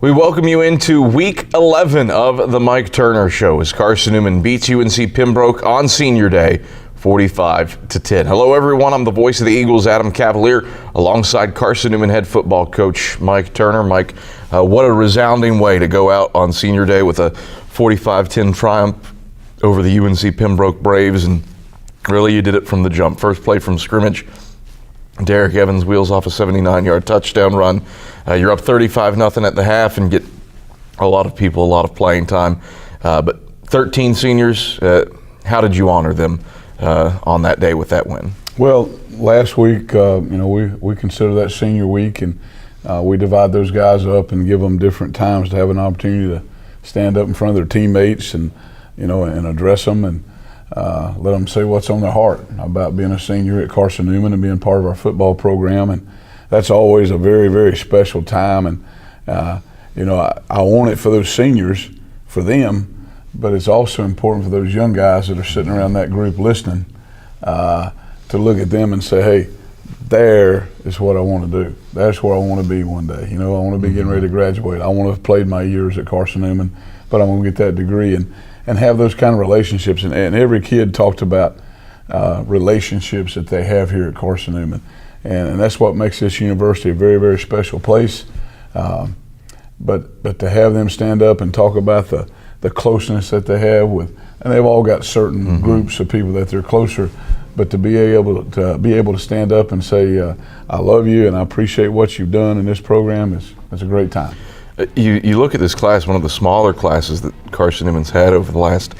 We welcome you into Week 11 of the Mike Turner Show as Carson Newman beats UNC Pembroke on Senior Day, 45-10. Hello, everyone. I'm the voice of the Eagles, Adam Cavalier, alongside Carson Newman head football coach Mike Turner. Mike, what a resounding way to go out on Senior Day with a 45-10 triumph over the UNC Pembroke Braves, and really you did it from the jump. First play from scrimmage, Derek Evans wheels off a 79-yard touchdown run. You're up 35-0 at the half and get a lot of people a lot of playing time. But 13 seniors, how did you honor them on that day with that win? Well, last week, we consider that senior week, and we divide those guys up and give them different times to have an opportunity to stand up in front of their teammates and address them and let them say what's on their heart about being a senior at Carson Newman and being part of our football program. And that's always a very, very special time. And, I want it for those seniors, for them, but it's also important for those young guys that are sitting around that group listening to look at them and say, hey, there is what I want to do. That's where I want to be one day. I want to be getting ready to graduate. I want to have played my years at Carson Newman, but I want to get that degree and have those kind of relationships. And every kid talked about relationships that they have here at Carson Newman. And that's what makes this university a very, very special place. But to have them stand up and talk about the closeness that they have with, and they've all got certain groups of people that they're closer, but to be able to stand up and say, I love you and I appreciate what you've done in this program is a great time. You look at this class, one of the smaller classes that Carson Newman's had over the last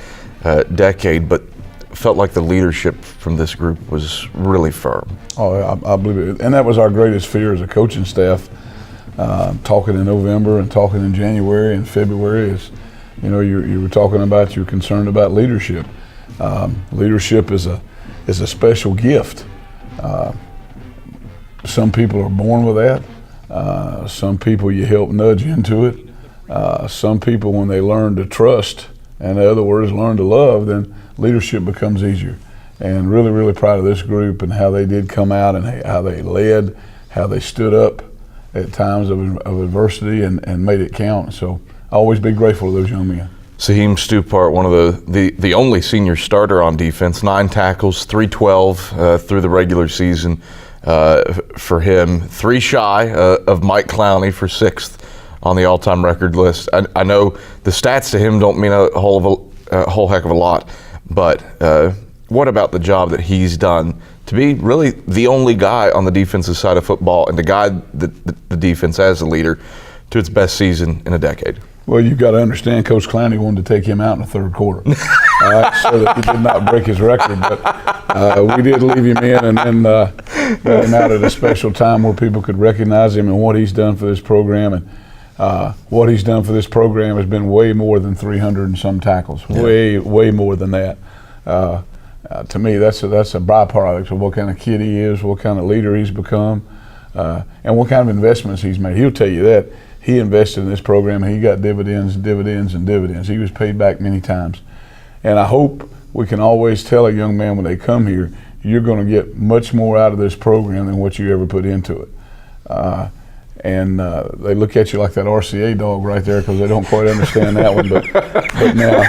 decade, but felt like the leadership from this group was really firm. Oh, I believe it. And that was our greatest fear as a coaching staff, talking in November and talking in January and February is, you were talking about, you're concerned about leadership. Leadership is a special gift. Some people are born with that. Some people you help nudge into it. Some people, when they learn to trust, and in other words, learn to love, then leadership becomes easier. And really, really proud of this group and how they did come out and how they led, how they stood up at times of adversity and made it count. So I always be grateful to those young men. Saheem Stupart, one of the only senior starter on defense, 9 tackles, 312 through the regular season for him. 3 shy of Mike Clowney for 6th on the all-time record list. I know the stats to him don't mean a whole heck of a lot, but what about the job that he's done to be really the only guy on the defensive side of football and to guide the defense as a leader to its best season in a decade? Well, you've got to understand, Coach Clowney wanted to take him out in the third quarter so that he did not break his record. But we did leave him in and then got him out at a special time where people could recognize him and what he's done for this program. And what he's done for this program has been way more than 300 and some tackles, way more than that. To me, that's a byproduct of what kind of kid he is, what kind of leader he's become, and what kind of investments he's made. He'll tell you that. He invested in this program and he got dividends and dividends and dividends. He was paid back many times. And I hope we can always tell a young man when they come here, you're going to get much more out of this program than what you ever put into it. And they look at you like that RCA dog right there because they don't quite understand that one. But now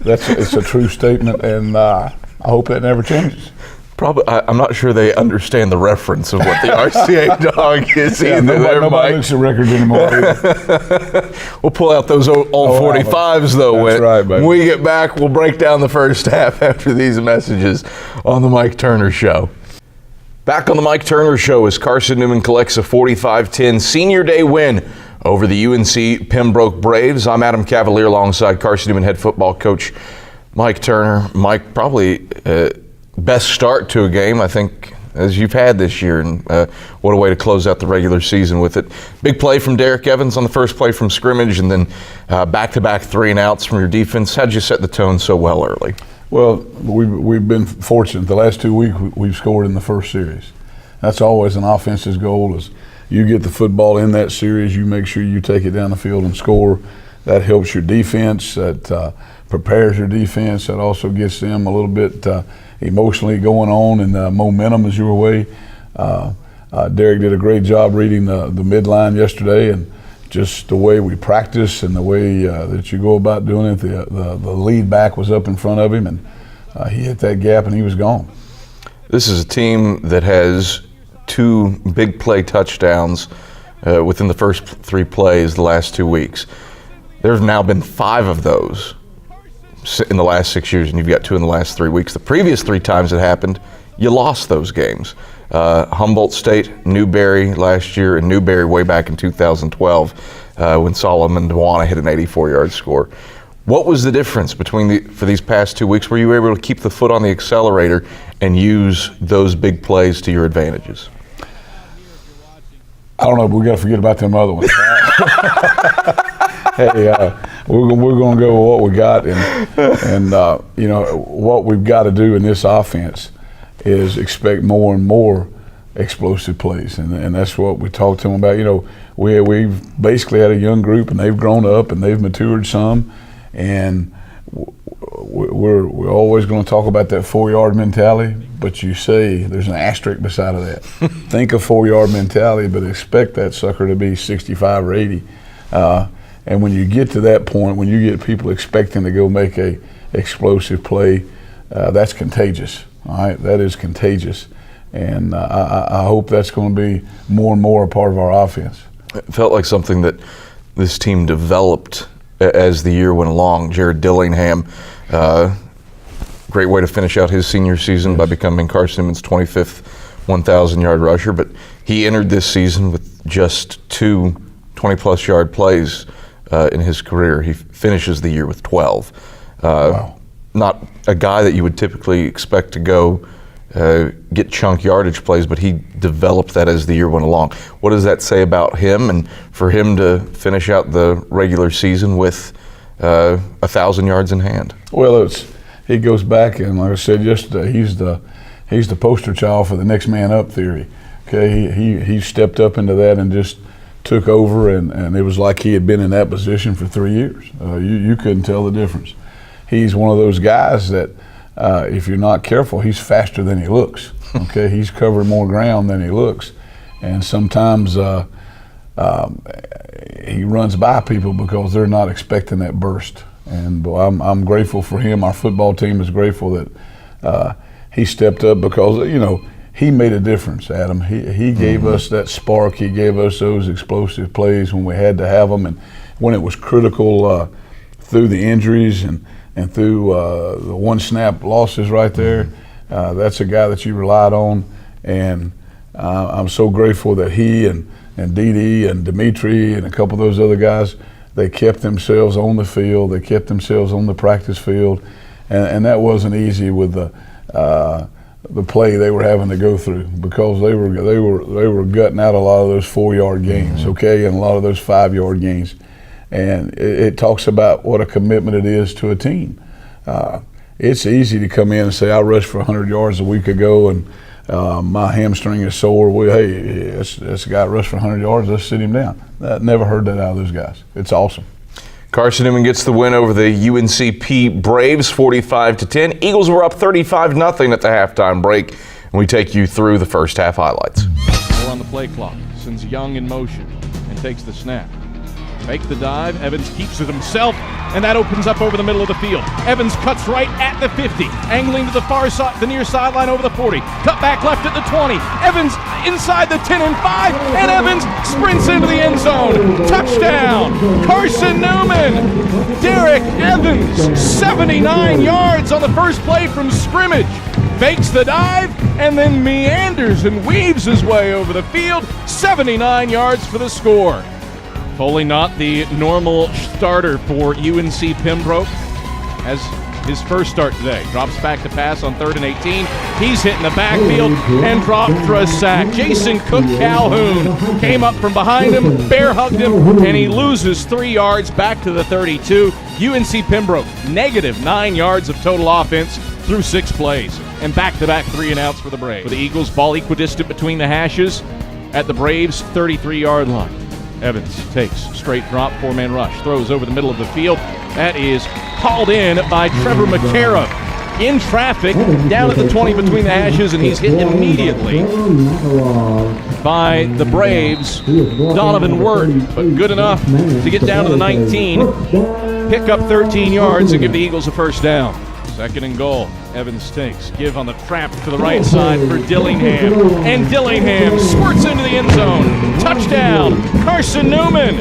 it's a true statement, and I hope that never changes. Probably, I'm not sure they understand the reference of what the RCA dog is either. Nobody looks at records anymore. We'll pull out those old 45s, though. That's right, baby. When we get back, we'll break down the first half after these messages on the Mike Turner Show. Back on the Mike Turner Show as Carson Newman collects a 45-10 Senior Day win over the UNC Pembroke Braves. I'm Adam Cavalier alongside Carson Newman head football coach Mike Turner. Mike, probably best start to a game, I think, as you've had this year, and what a way to close out the regular season with it. Big play from Derek Evans on the first play from scrimmage, and then back-to-back 3-and-outs from your defense. How'd you set the tone so well early? Well, we've been fortunate. The last 2 weeks we've scored in the first series. That's always an offense's goal is you get the football in that series, you make sure you take it down the field and score. That helps your defense. That prepares your defense. That also gets them a little bit emotionally going on, and momentum is your way. Derek did a great job reading the midline yesterday, and just the way we practice and the way that you go about doing it. The lead back was up in front of him, and he hit that gap and he was gone. This is a team that has 2 big play touchdowns within the first 3 plays the last 2 weeks. There have now been 5 of those in the last 6 years, and you've got 2 in the last 3 weeks. The previous 3 times it happened, you lost those games. Humboldt State, Newberry last year, and Newberry way back in 2012 when Solomon Dewana hit an 84-yard score. What was the difference for these past 2 weeks? Were you able to keep the foot on the accelerator and use those big plays to your advantages? I don't know, but we got to forget about them other ones. Hey, we're going to go with what we got, and what we've got to do in this offense is expect more and more explosive plays, and that's what we talked to them about. We've basically had a young group, and they've grown up and they've matured some, and we're always going to talk about that 4-yard mentality, but you say there's an asterisk beside of that. Think of 4-yard mentality, but expect that sucker to be 65 or 80. And when you get to that point, when you get people expecting to go make a explosive play, that's contagious. All right, that is contagious, and I hope that's going to be more and more a part of our offense. It felt like something that this team developed as the year went along. Jared Dillingham, great way to finish out his senior season by becoming Carson Newman's 25th 1,000-yard rusher, but he entered this season with just 2 20-plus yard plays in his career. He finishes the year with 12. Wow. Not a guy that you would typically expect to go get chunk yardage plays, but he developed that as the year went along. What does that say about him, and for him to finish out the regular season with 1,000 yards in hand? Well, he goes back, and like I said yesterday, he's the poster child for the next man up theory. Okay, he stepped up into that and just took over, and it was like he had been in that position for 3 years. You couldn't tell the difference. He's one of those guys that if you're not careful, he's faster than he looks. Okay, he's covering more ground than he looks, and sometimes he runs by people because they're not expecting that burst. And I'm grateful for him. Our football team is grateful that he stepped up because he made a difference, Adam. He gave us that spark. He gave us those explosive plays when we had to have them, and when it was critical through the injuries and through the 1-snap losses right there. That's a guy that you relied on, and I'm so grateful that he and Dede and Dimitri and a couple of those other guys, they kept themselves on the field. They kept themselves on the practice field, and that wasn't easy with the play they were having to go through, because they were gutting out a lot of those 4-yard gains, okay, and a lot of those 5-yard gains. And it talks about what a commitment it is to a team. It's easy to come in and say, I rushed for 100 yards a week ago and my hamstring is sore. Well, hey, this guy rushed for 100 yards, let's sit him down. Never heard that out of those guys. It's awesome. Carson Newman gets the win over the UNCP Braves, 45-10. Eagles were up 35-0 at the halftime break, and we take you through the first half highlights. We're on the play clock. Sends Young in motion and takes the snap. Makes the dive. Evans keeps it himself, and that opens up over the middle of the field. Evans cuts right at the 50, angling to the far side, the near sideline over the 40. Cut back left at the 20. Evans inside the 10 and 5, and Evans sprints into the end zone. Touchdown, Carson Newman. Derek Evans, 79 yards on the first play from scrimmage. Fakes the dive and then meanders and weaves his way over the field. 79 yards for the score. Foley not the normal starter for UNC Pembroke, as his first start today. Drops back to pass on 3rd and 18. He's hit in the backfield and dropped for a sack. Jason Cook Calhoun came up from behind him, bear hugged him, and he loses 3 yards back to the 32. UNC Pembroke, -9 yards of total offense through 6 plays, and back-to-back 3-and-outs for the Braves. For the Eagles, ball equidistant between the hashes at the Braves' 33-yard line. Evans takes straight drop, 4-man rush, throws over the middle of the field. That is hauled in by Trevor McCarroll. In traffic, down at the 20 between the hashes, and he's hit immediately by the Braves. Donovan Wirt, but good enough to get down to the 19, pick up 13 yards and give the Eagles a first down. Second and goal. Evans takes. Give on the trap to the right side for Dillingham. And Dillingham squirts into the end zone. Touchdown, Carson Newman.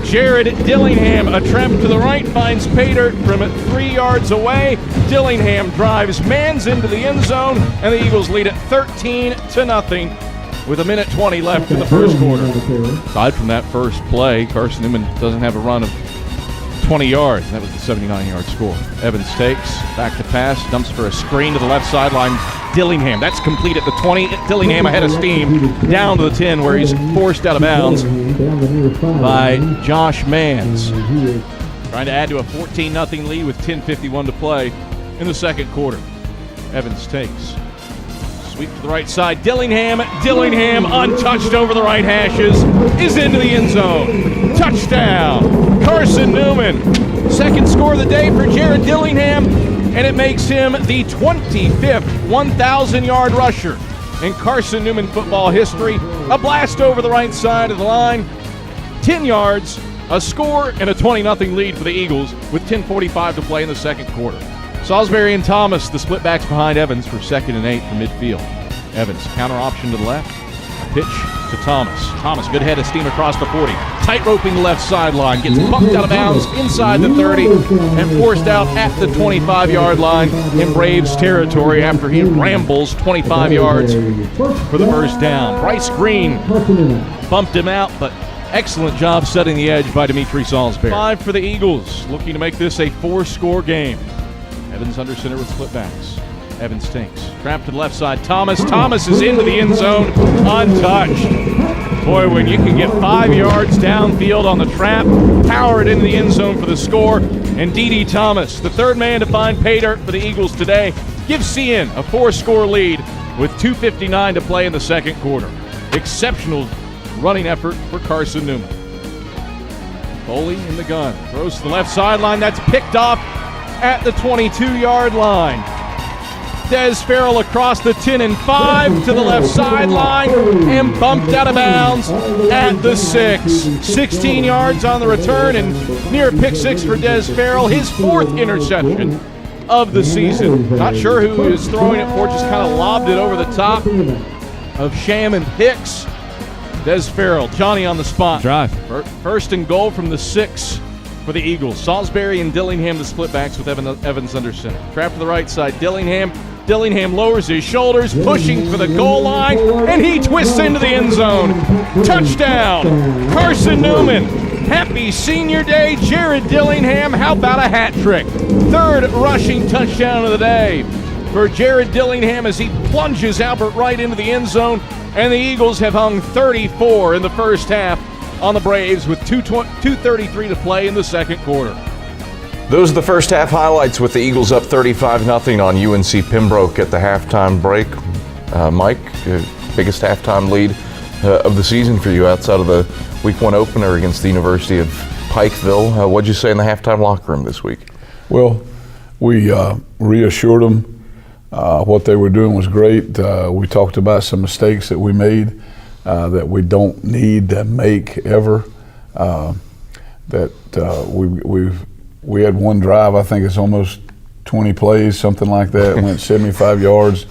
Jared Dillingham, a trap to the right, finds Pater from 3 yards away. Dillingham drives Mans into the end zone, and the Eagles lead it 13-0 with 1:20 left in the first quarter. Aside from that first play, Carson Newman doesn't have a run of 20 yards. That was the 79-yard score. Evans takes, back to pass, dumps for a screen to the left sideline. Dillingham, that's complete at the 20. Dillingham ahead of steam, down to the 10 where he's forced out of bounds by Josh Mans. Trying to add to a 14-0 lead with 10:51 to play in the second quarter. Evans takes. Sweep to the right side. Dillingham untouched over the right hashes, is into the end zone. Touchdown, Carson Newman. Second score of the day for Jared Dillingham, and it makes him the 25th 1,000-yard rusher in Carson Newman football history. A blast over the right side of the line, 10 yards, a score, and a 20-0 lead for the Eagles with 10:45 to play in the second quarter. Salisbury and Thomas, the split backs behind Evans for 2nd and 8 from midfield. Evans, counter option to the left. A pitch to Thomas. Thomas, good head of steam across the 40. Tight roping the left sideline. Gets bumped out of bounds inside the 30 and forced out at the 25-yard line in Braves territory after he rambles 25 yards for the first down. Bryce Green bumped him out, but excellent job setting the edge by Dimitri Salisbury. 5 for the Eagles, looking to make this a 4-score game. Evans under center with split backs. Evans takes. Trap to the left side. Thomas is into the end zone, untouched. Boy, when you can get 5 yards downfield on the trap, power it into the end zone for the score. And D.D. Thomas, the third man to find pay dirt for the Eagles today, gives CN a 4-score lead with 2:59 to play in the second quarter. Exceptional running effort for Carson Newman. Foley in the gun. Throws to the left sideline. That's picked off at the 22-yard line. Des Farrell across the 10 and 5 to the left sideline and bumped out of bounds at the 6. 16 yards on the return and near a pick 6 for Des Farrell, his 4th interception of the season. Not sure who he was throwing it for, just kind of lobbed it over the top of Sham and Hicks. Des Farrell, Johnny on the spot. Drive. First and goal from the 6 for the Eagles. Salisbury and Dillingham, the split backs with Evans under center. Trap to the right side. Dillingham lowers his shoulders, pushing for the goal line, and he twists into the end zone. Touchdown, Carson Newman. Happy senior day, Jared Dillingham. How about a hat trick? 3rd rushing touchdown of the day for Jared Dillingham as he plunges Albert Wright into the end zone, and the Eagles have hung 34 in the first half on the Braves with 2:33 to play in the second quarter. Those are the first half highlights with the Eagles up 35-0 on UNC Pembroke at the halftime break. Mike, biggest halftime lead of the season for you outside of the Week 1 opener against the University of Pikeville. What'd you say in the halftime locker room this week? Well, we reassured them what they were doing was great. We talked about some mistakes that we made that we don't need to make ever. We had one drive, I think it's almost 20 plays, something like that, went 75 yards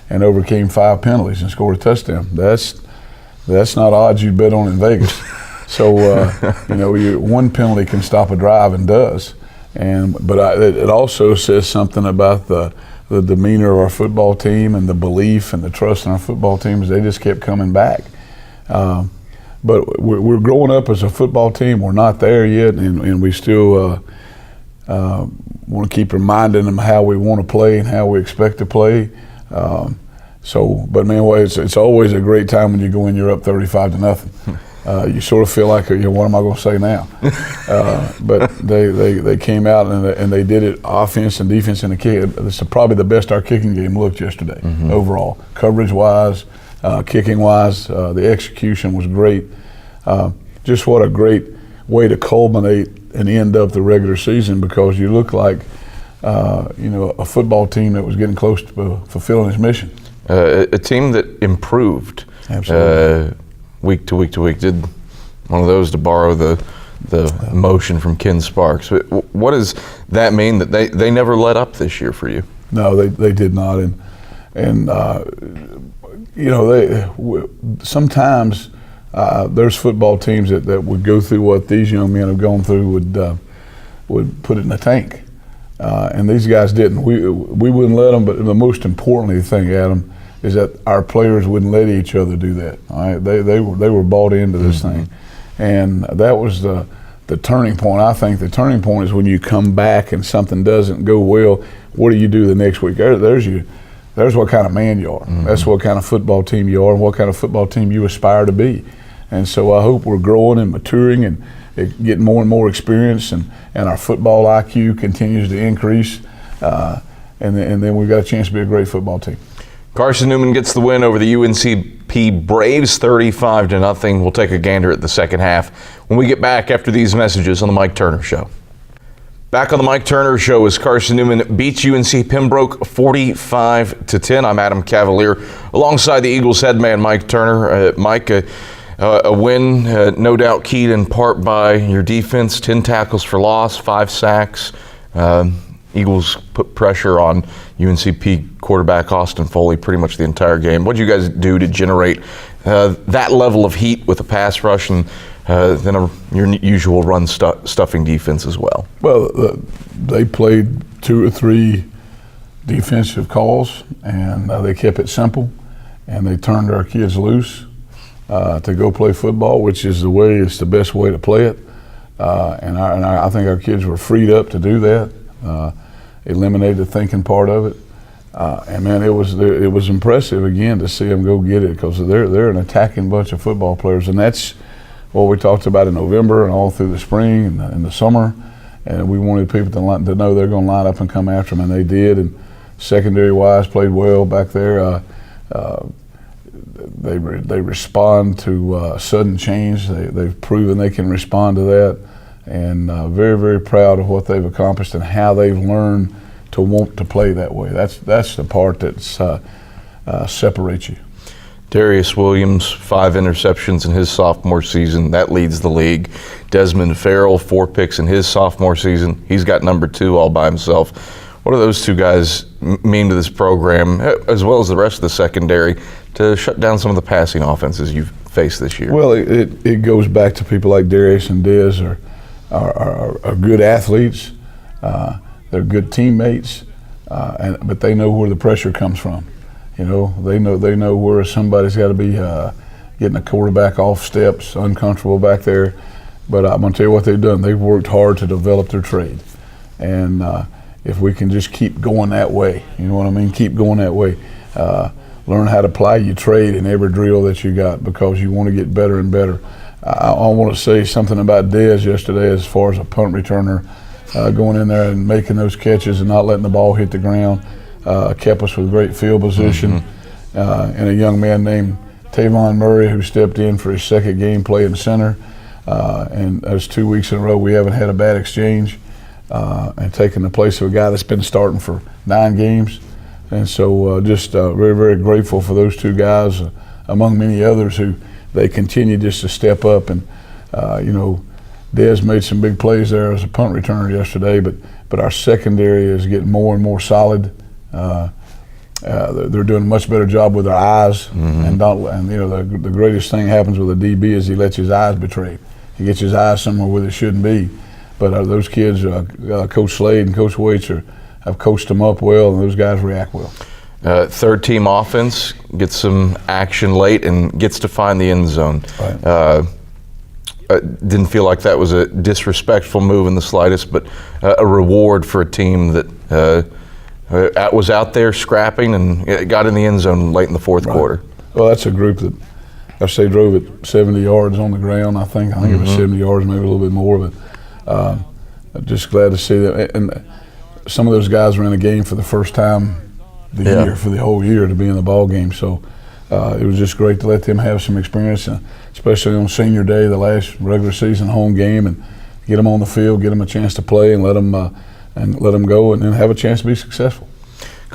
and overcame 5 penalties and scored a touchdown. That's not odds you'd bet on in Vegas. So, one penalty can stop a drive and does. But it also says something about the demeanor of our football team and the belief and the trust in our football teams. They just kept coming back. But we're growing up as a football team. We're not there yet, and we still want to keep reminding them how we want to play and how we expect to play. But man, it's always a great time when you go in, you're up 35-0. You sort of feel like, what am I going to say now? But they came out and they did it, offense and defense and the kick. It's probably the best our kicking game looked yesterday overall, coverage-wise, kicking-wise. The execution was great. Just what a great way to culminate and end up the regular season, because you look like a football team that was getting close to fulfilling its mission. A team that improved Absolutely. Week to week to week. Did one of those, to borrow the motion from Ken Sparks. What does that mean, that they never let up this year for you? No, they did not, and sometimes there's football teams that would go through what these young men have gone through, would put it in the tank, and these guys didn't. We wouldn't let them, but the most importantly thing, Adam, is that our players wouldn't let each other do that. All right, they were bought into this thing, and that was the turning point. I think the turning point is when you come back and something doesn't go well. What do you do the next week? There's what kind of man you are. That's what kind of football team you are, and what kind of football team you aspire to be. And so I hope we're growing and maturing and getting more and more experience, and our football IQ continues to increase, and then we've got a chance to be a great football team. Carson Newman gets the win over the UNC Braves 35-0. We'll take a gander at the second half when we get back after these messages on the Mike Turner Show. Back on the Mike Turner Show as Carson Newman beats UNC Pembroke 45-10. I'm Adam Cavalier alongside the Eagles head man Mike Turner. Mike, a win no doubt keyed in part by your defense, 10 tackles for loss, 5 sacks. Eagles put pressure on UNCP quarterback Austin Foley pretty much the entire game. What did you guys do to generate that level of heat with a pass rush and then your usual run stuffing defense as well? Well, they played 2 or 3 defensive calls, and they kept it simple, and they turned our kids loose to go play football, which is it's the best way to play it. And I think our kids were freed up to do that. Eliminated the thinking part of it, and man, it was impressive again to see them go get it, because they're an attacking bunch of football players, and that's what we talked about in November and all through the spring and the summer, and we wanted people to know they're going to line up and come after them, and they did. And secondary wise, played well back there. They respond to sudden change. They've proven they can respond to that. And very, very proud of what they've accomplished and how they've learned to want to play that way. That's the part that separates you. Darius Williams, 5 interceptions in his sophomore season. That leads the league. Desmond Farrell, 4 picks in his sophomore season. He's got number 2 all by himself. What do those 2 guys mean to this program, as well as the rest of the secondary, to shut down some of the passing offenses you've faced this year? Well, it goes back to people like Darius and Dez are good athletes. They're good teammates, but they know where the pressure comes from. They know where somebody's got to be getting a quarterback off steps, uncomfortable back there. But I'm going to tell you what they've done. They've worked hard to develop their trade, and if we can just keep going that way, you know what I mean? Keep going that way. Learn how to apply your trade in every drill that you got, because you want to get better and better. I want to say something about Dez yesterday as far as a punt returner, going in there and making those catches and not letting the ball hit the ground. Kept us with great field position. And a young man named Tavon Murray, who stepped in for his second game playing center. And those 2 weeks in a row we haven't had a bad exchange, and taking the place of a guy that's been starting for 9 games. And so just very, very grateful for those 2 guys, among many others who they continue just to step up. And Dez made some big plays there as a punt returner yesterday, but our secondary is getting more and more solid. They're doing a much better job with their eyes, and the greatest thing happens with a DB is he lets his eyes betray. He gets his eyes somewhere where they shouldn't be. But those kids, Coach Slade and Coach Waits have coached them up well, and those guys react well. Third team offense gets some action late and gets to find the end zone. Right. Didn't feel like that was a disrespectful move in the slightest, but a reward for a team that was out there scrapping and got in the end zone late in the fourth quarter. Well, that's a group that I say drove it 70 yards on the ground. I think it was 70 yards, maybe a little bit more. But I'm just glad to see that. And some of those guys were in the game for the first time year, for the whole year, to be in the ball game. So it was just great to let them have some experience, especially on senior day, the last regular season home game, and get them on the field, get them a chance to play, and let them go, and then have a chance to be successful.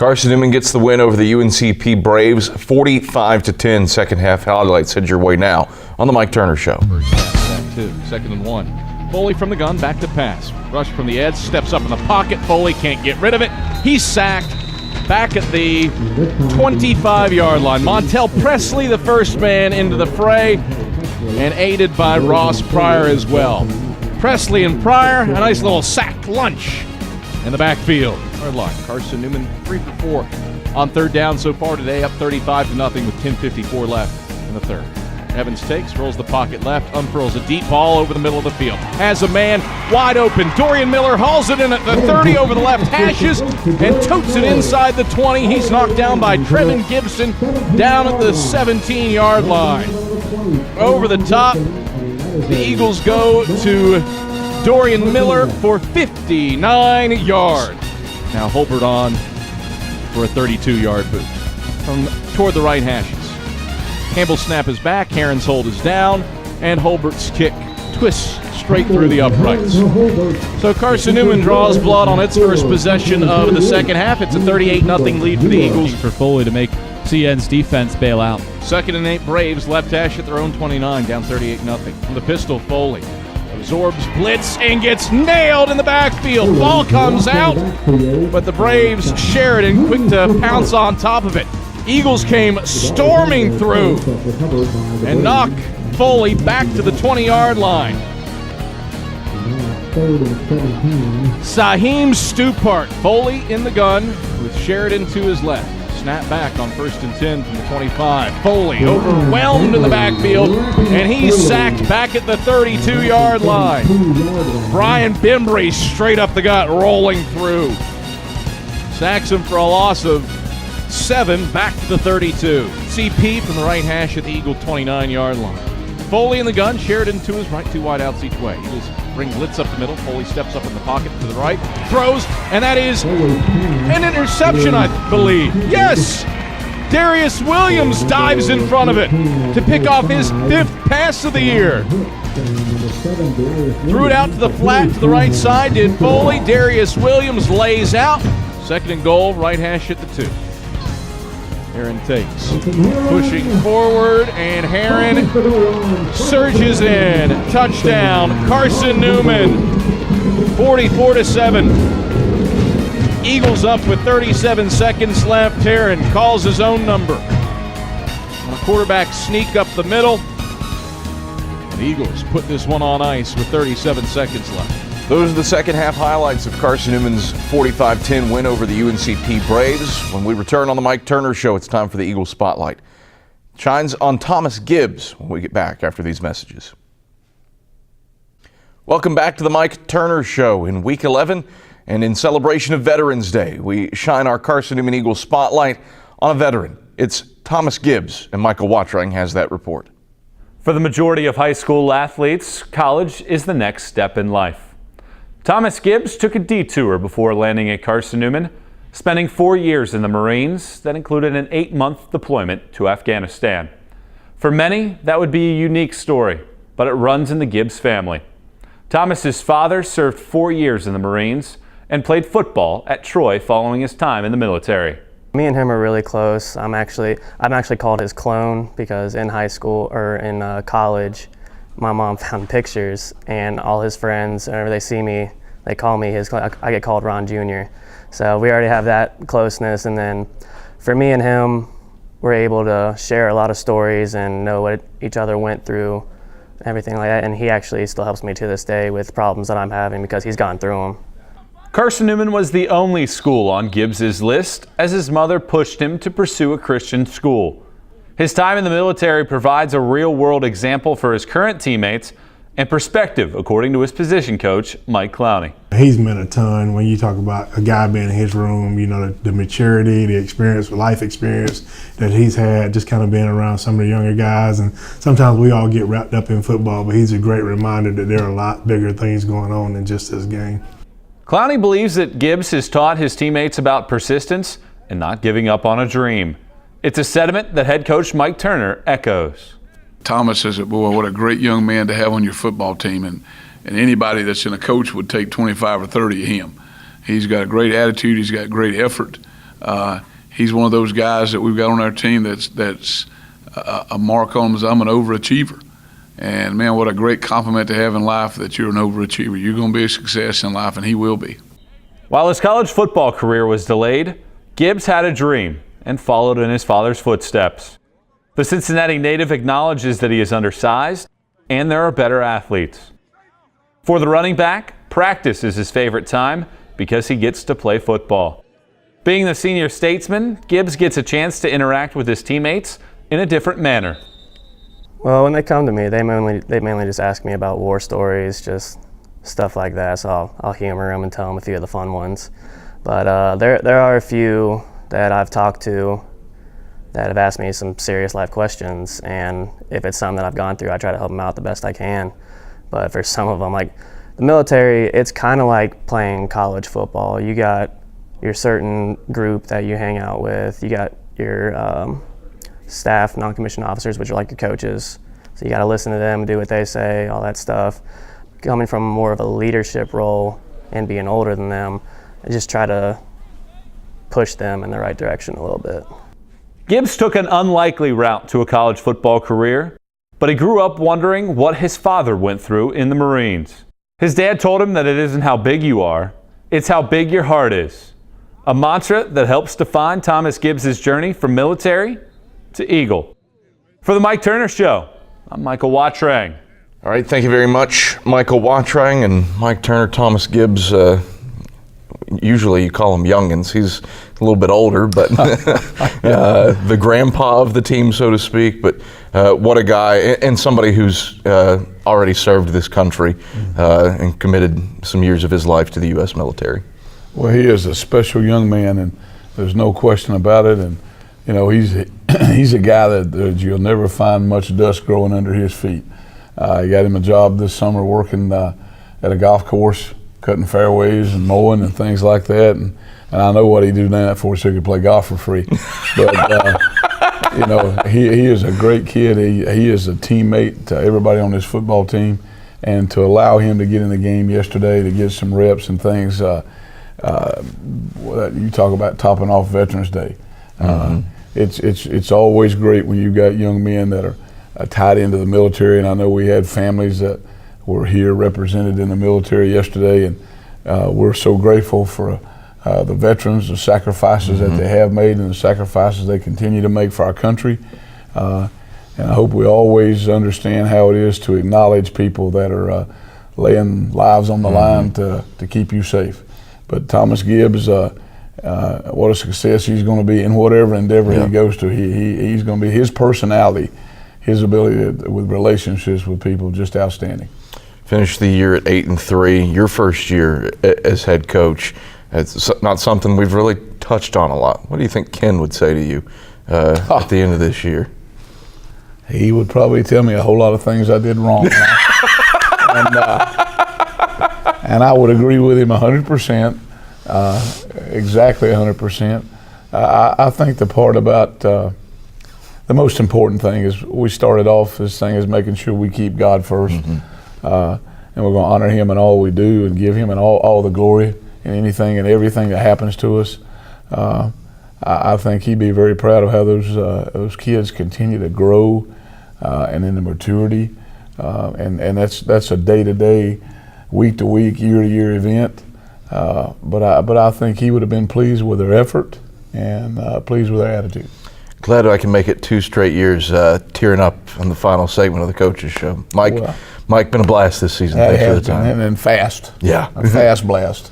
Carson Newman gets the win over the UNC Braves, 45-10. Second half highlights head your way now on the Mike Turner Show. First half, back 2, 2nd and 1. Foley from the gun, back to pass. Rush from the edge, steps up in the pocket. Foley can't get rid of it. He's sacked back at the 25-yard line. Montel Presley, the first man into the fray, and aided by Ross Pryor as well. Presley and Pryor, a nice little sack lunch in the backfield. Third line, Carson Newman 3 for 4 on third down so far today, up 35-0 with 10:54 left in the third. Evans takes, rolls the pocket left, unfurls a deep ball over the middle of the field. Has a man wide open. Dorian Miller hauls it in at the 30 over the left hashes and totes it inside the 20. He's knocked down by Trevin Gibson down at the 17-yard line. Over the top, the Eagles go to Dorian Miller for 59 yards. Now Holbert on for a 32-yard boot from toward the right hashes. Campbell's snap is back, Heron's hold is down, and Holbert's kick twists straight through the uprights. So Carson Newman draws blood on its first possession of the second half. It's a 38-0 lead for the Eagles. For Foley to make CN's defense bail out. 2nd and 8 Braves, left hash at their own 29, down 38-0. From the pistol, Foley absorbs blitz and gets nailed in the backfield. Ball comes out, but the Braves, Sheridan, quick to pounce on top of it. Eagles came storming through and knock Foley back to the 20-yard line. Saheem Stupart, Foley in the gun with Sheridan to his left. Snap back on 1st and 10 from the 25. Foley overwhelmed in the backfield, and he's sacked back at the 32-yard line. Brian Bembry straight up the gut, rolling through. Sacks him for a loss of 7, back to the 32. CP from the right hash at the Eagle 29-yard line. Foley in the gun, Sheridan to his right, 2 wide outs each way. Eagles bring blitz up the middle. Foley steps up in the pocket to the right, throws, and that is an interception, I believe. Yes! Darius Williams dives in front of it to pick off his 5th pass of the year. Threw it out to the flat to the right side, did Foley. Darius Williams lays out. 2nd and goal, right hash at the 2. Heron takes, pushing forward, and Heron surges in. Touchdown, Carson Newman, 44-7. Eagles up with 37 seconds left. Heron calls his own number. On a quarterback sneak up the middle. The Eagles put this one on ice with 37 seconds left. Those are the second half highlights of Carson Newman's 45-10 win over the UNC Braves. When we return on the Mike Turner Show, it's time for the Eagles Spotlight. Shines on Thomas Gibbs when we get back after these messages. Welcome back to the Mike Turner Show. In Week 11 and in celebration of Veterans Day, we shine our Carson Newman Eagles Spotlight on a veteran. It's Thomas Gibbs, and Michael Watring has that report. For the majority of high school athletes, college is the next step in life. Thomas Gibbs took a detour before landing at Carson Newman, spending 4 years in the Marines that included an 8-month deployment to Afghanistan. For many, that would be a unique story, but it runs in the Gibbs family. Thomas's father served 4 years in the Marines and played football at Troy following his time in the military. Me and him are really close. I'm actually called his clone because in high school or in college, my mom found pictures, and all his friends, whenever they see me, they call me I get called Ron Jr. So we already have that closeness, and then for me and him, we're able to share a lot of stories and know what each other went through, everything like that, and he actually still helps me to this day with problems that I'm having because he's gone through them. Carson Newman was the only school on Gibbs's list as his mother pushed him to pursue a Christian school. His time in the military provides a real-world example for his current teammates and perspective, according to his position coach, Mike Clowney. He's meant a ton when you talk about a guy being in his room, you know, the maturity, the experience, life experience that he's had, just kind of being around some of the younger guys. And sometimes we all get wrapped up in football, but he's a great reminder that there are a lot bigger things going on than just this game. Clowney believes that Gibbs has taught his teammates about persistence and not giving up on a dream. It's a sentiment that head coach Mike Turner echoes. Thomas says, boy, what a great young man to have on your football team, and anybody that's in a coach would take 25 or 30 of him. He's got a great attitude, he's got great effort, He's one of those guys that we've got on our team that's a mark on him as I'm an overachiever. And, man, what a great compliment to have in life that you're an overachiever. You're going to be a success in life, and he will be. While his college football career was delayed, Gibbs had a dream and followed in his father's footsteps. The Cincinnati native acknowledges that he is undersized and there are better athletes. For the running back, practice is his favorite time because he gets to play football. Being the senior statesman, Gibbs gets a chance to interact with his teammates in a different manner. Well, when they come to me, they mainly just ask me about war stories, just stuff like that. So I'll humor them and tell them a few of the fun ones. But there are a few that I've talked to that have asked me some serious life questions, and if it's something that I've gone through, I try to help them out the best I can. But for some of them, like the military, it's kind of like playing college football. You got your certain group that you hang out with. You got your staff, non-commissioned officers, which are like your coaches. So you got to listen to them, do what they say, all that stuff. Coming from more of a leadership role and being older than them, I just try to push them in the right direction a little bit. Gibbs took an unlikely route to a college football career, but he grew up wondering what his father went through in the Marines. His dad told him that it isn't how big you are, it's how big your heart is. A mantra that helps define Thomas Gibbs' journey from military to Eagle. For the Mike Turner Show, I'm Michael Watrang. All right, thank you very much, Michael Watrang and Mike Turner. Thomas Gibbs, usually you call him youngins. He's a little bit older, but the grandpa of the team, so to speak. But what a guy, and somebody who's already served this country and committed some years of his life to the U.S. military. Well, he is a special young man, and there's no question about it. And you know, he's a guy that you'll never find much dust growing under his feet. He got him a job this summer working at a golf course, cutting fairways and mowing and things like that. And I know what he do that for, so he could play golf for free. But you know, he is a great kid. He is a teammate to everybody on this football team, and to allow him to get in the game yesterday to get some reps and things. You talk about topping off Veterans Day. It's always great when you've got young men that are tied into the military, and I know we had families that were here represented in the military yesterday, and we're so grateful for the veterans, the sacrifices that they have made and the sacrifices they continue to make for our country. And I hope we always understand how it is to acknowledge people that are laying lives on the line to keep you safe. But Thomas Gibbs, what a success he's going to be in whatever endeavor he goes to. He's going to be, his personality, his ability with relationships with people, just outstanding. Finished the year at 8-3. Your first year as head coach. It's not something we've really touched on a lot. What do you think Ken would say to you at the end of this year? He would probably tell me a whole lot of things I did wrong. And I would agree with him 100%, exactly 100%. I think the part about the most important thing is we started off this thing as making sure we keep God first. And we're going to honor him in all we do and give him all the glory in anything and everything that happens to us. I think he'd be very proud of how those kids continue to grow and in the maturity. And that's a day-to-day, week-to-week, year-to-year event. But I think he would have been pleased with their effort and pleased with their attitude. Glad I can make it 2 straight years tearing up on the final segment of the Coaches Show. Mike, been a blast this season. Thanks for the time. And fast. Yeah. A fast blast.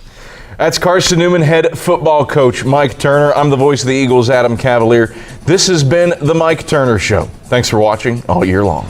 That's Carson Newman, head football coach Mike Turner. I'm the voice of the Eagles, Adam Cavalier. This has been the Mike Turner Show. Thanks for watching all year long.